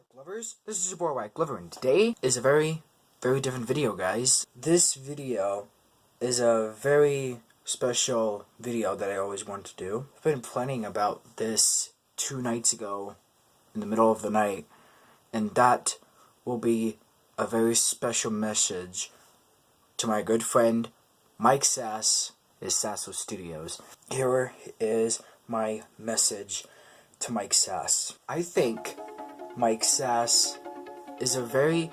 up, Glovers? This is your boy, White Glover, and today is a very different video, guys. This video is a very special video that I always wanted to do. I've been planning about this 2 nights ago in the middle of the night, and that will be a very special message to my good friend, Mike Sass, is Sasso Studios. Here is my message to Mike Sass. I think Mike Sass is a very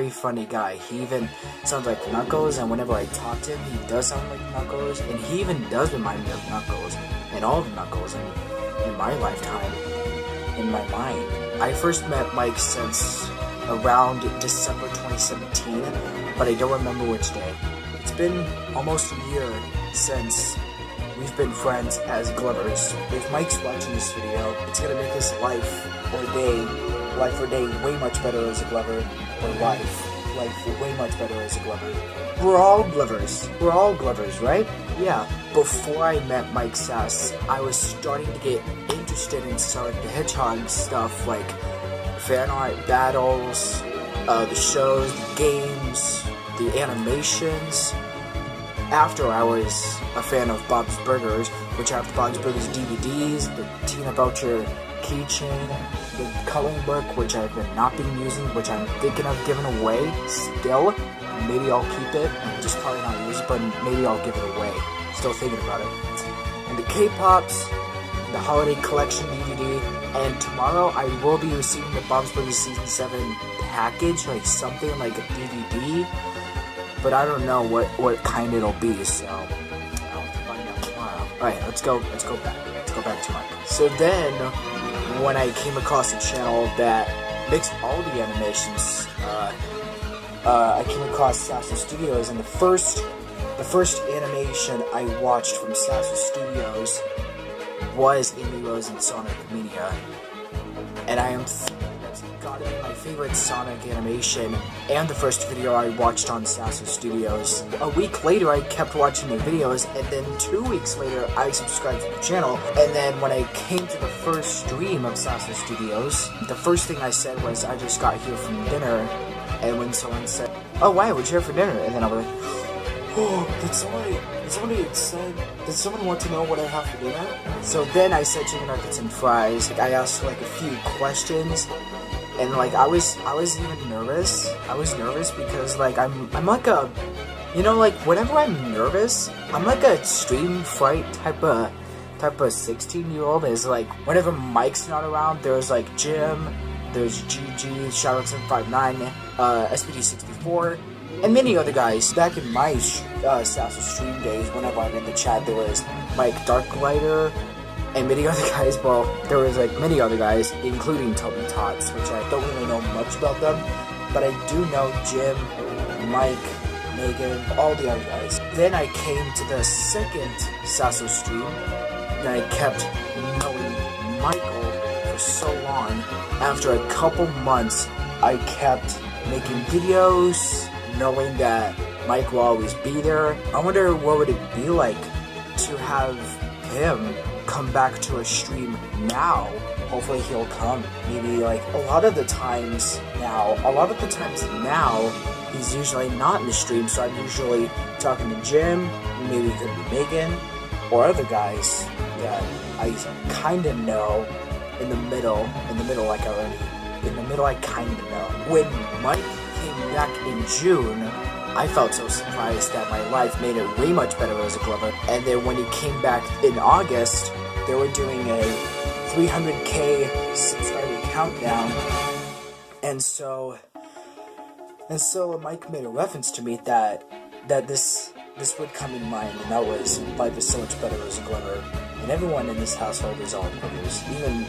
funny guy. He even sounds like Knuckles, and whenever I talk to him, he does sound like Knuckles, and he even does remind me of Knuckles, and all of Knuckles in my lifetime, in my mind. I first met Mike since around December 2017, but I don't remember which day. It's been almost a year since we've been friends as Glovers. If Mike's watching this video, it's gonna make his life or day way much better as a Glover, or life way much better as a Glover. We're all Glovers. We're all Glovers, right? Yeah. Before I met Mike Sass, I was starting to get interested in Sonic the Hedgehog stuff, like fan art battles, the shows, the games, the animations. After I was a fan of Bob's Burgers, which I have the Bob's Burgers DVDs, the Tina Belcher keychain, the coloring book, which I've been not been using, which I'm thinking of giving away still. Maybe I'll keep it, just probably not use it, but maybe I'll give it away. Still thinking about it. And the K-Pops, the Holiday Collection DVD, and tomorrow I will be receiving the Bob's Burgers Season 7 package, like something like a DVD. But I don't know what kind it'll be, so I'll have to find out tomorrow. Alright, let's go back. Let's go back to Mike. So then, when I came across a channel that makes all the animations, I came across Sasso Studios, and the first animation I watched from Sasso Studios was Amy Rose and Sonic Mania. And that's gotta be my favorite Sonic animation, and the first video I watched on Sasso Studios. A week later, I kept watching the videos, and then 2 weeks later, I subscribed to the channel. And then when I came to the first stream of Sasso Studios, the first thing I said was, I just got here from dinner. And when someone said, oh, why, what'd you have for dinner? And then I was like, oh, did someone want to know what I have for dinner? So then I said chicken nuggets and fries. Like, I asked like a few questions, and like I was even nervous. I was nervous because like I'm like a, you know, like whenever I'm nervous, I'm like a stream fright type of 16-year-old. Is like whenever Mike's not around, there's like Jim, there's GG, Shadowson59, SPD64. And many other guys. Back in my Sasso stream days, whenever I'm in the chat, there was Mike Darklighter, and many other guys. Well, there was like many other guys, including Toby Tots, which I don't really know much about them, but I do know Jim, Mike, Megan, all the other guys. Then I came to the second Sasso stream, and I kept knowing Michael for so long. After a couple months, I kept making videos, knowing that Mike will always be there. I wonder what would it be like to have him come back to a stream now. Hopefully he'll come. Maybe like a lot of the times now, he's usually not in the stream, so I'm usually talking to Jim, maybe it could be Megan, or other guys that I kinda know in the middle I kinda know. When Mike came back in June, I felt so surprised that my life made it way much better as a Glover. And then when he came back in August, they were doing a 300k subscriber countdown, and so Mike made a reference to me that this would come in mind, and that was life is so much better as a Glover. And everyone in this household is all Glovers, even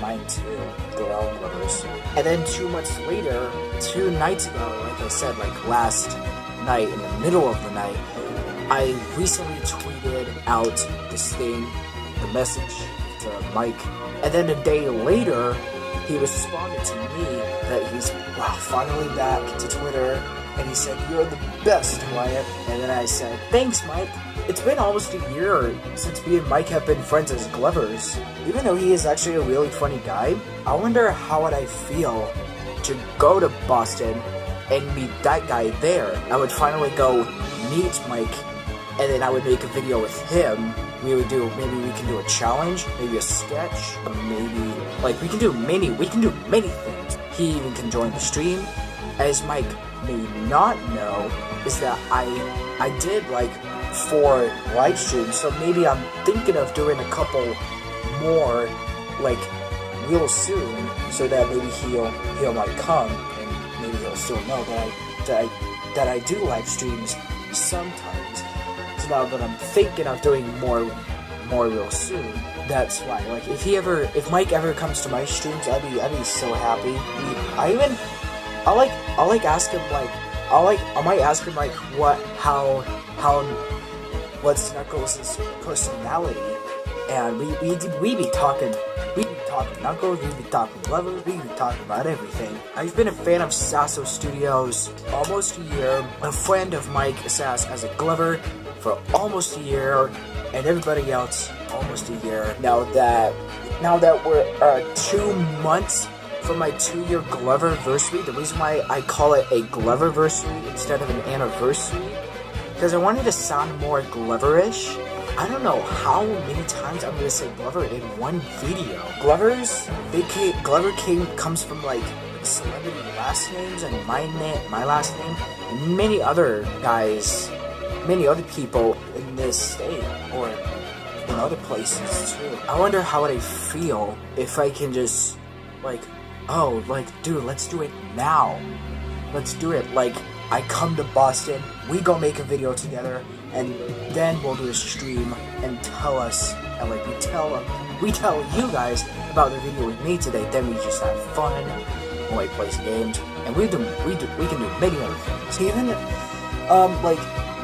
mine too. They're all Glovers. And then 2 months later, 2 nights ago, like I said, like last night, in the middle of the night, I recently tweeted out this thing, the message to Mike, and then a day later, he responded to me that he's finally back to Twitter, and he said, "You're the best, Wyatt." And then I said, "Thanks, Mike." It's been almost a year since me and Mike have been friends as Glovers. Even though he is actually a really funny guy, I wonder how would I feel to go to Boston and meet that guy there. I would finally go meet Mike, and then I would make a video with him. Maybe we can do a challenge, maybe a sketch, maybe, like, we can do many things. He even can join the stream. As Mike may not know, is that I did, like, 4 live streams, so maybe I'm thinking of doing a couple more, like, real soon, so that maybe he'll might come, and maybe he'll still know that I do live streams sometimes. So now that I'm thinking of doing more real soon, that's why. Like, if Mike ever comes to my streams, I'd be so happy. I might ask him like what's Knuckles' personality, and we be talking Knuckles, we be talking Glovers, we be talking about everything. I've been a fan of Sasso Studios almost a year, a friend of Mike Sass as a Glover for almost a year, and everybody else almost a year. Now that we're 2 months from my 2-year Gloverversary, the reason why I call it a Gloverversary instead of an anniversary, because I wanted to sound more Gloverish. I don't know how many times I'm gonna say Glover in one video. Glover comes from, like, celebrity last names and my last name, and many other people in this state or in other places too. I wonder how would I feel if I can just, like, oh, like, dude, let's do it now. Let's do it. Like, I come to Boston, we go make a video together, and then we'll do a stream and tell us, and, like, we tell you guys about the video we made today. Then we just have fun, and, like, play some games, and we can do many other things.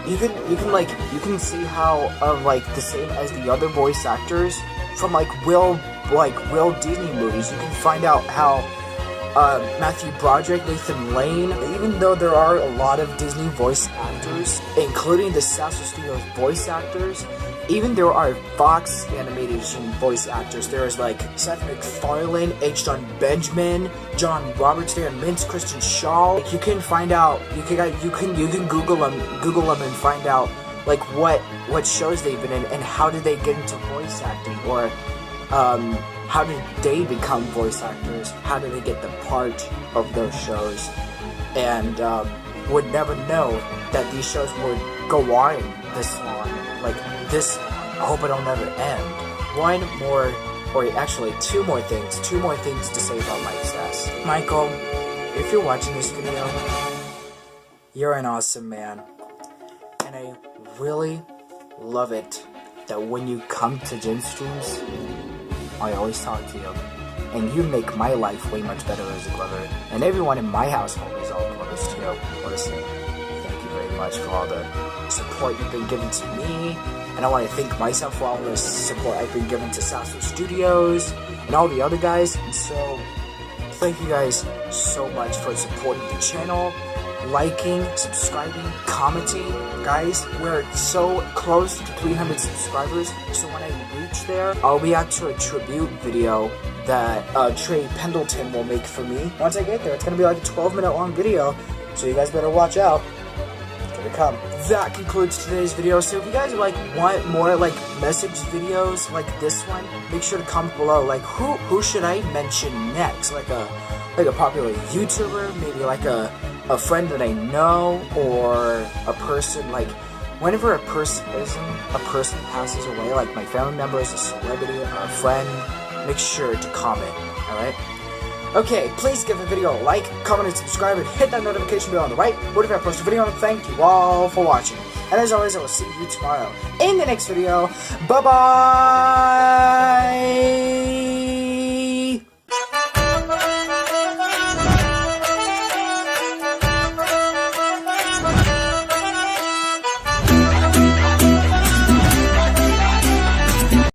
Even you can see how like the same as the other voice actors from like Will Disney movies. You can find out how Matthew Broderick, Nathan Lane, even though there are a lot of Disney voice actors, including the Sasso Studios voice actors, even there are Fox Animation voice actors. There's like Seth MacFarlane, H. John Benjamin, John Roberts, Dan Mintz, Kristen Shaw. Like, you can find out, you can Google them and find out like what shows they've been in and how did they get into voice acting, or how did they become voice actors? How did they get the part of those shows? And would never know that these shows would go on this long. Like, this, I hope it'll never end. Two more things to say about Mike Sass. Michael, if you're watching this video, you're an awesome man. And I really love it that when you come to gym streams, I always talk to you. And you make my life way much better as a Glover. And everyone in my household is all Glovers too. I want to say thank you very much for all the support you've been giving to me. And I want to thank myself for all the support I've been given to Sasso Studios and all the other guys. And so, thank you guys so much for supporting the channel, liking, subscribing, commenting. Guys, we're so close to 300 subscribers, so when I reach there, I'll react to a tribute video that Trey Pendleton will make for me. Once I get there, it's going to be like a 12-minute long video, so you guys better watch out. It's going to come. That concludes today's video. So if you guys want more message videos like this one, make sure to comment below. Like, who should I mention next? Like a popular YouTuber, maybe like a friend that I know, or a person whenever a person passes away, like my family member is a celebrity or a friend, make sure to comment. Alright? Okay, please give the video a like, comment, and subscribe, and hit that notification bell on the right. What if I post a video? And thank you all for watching. And as always, I will see you tomorrow in the next video. Bye-bye!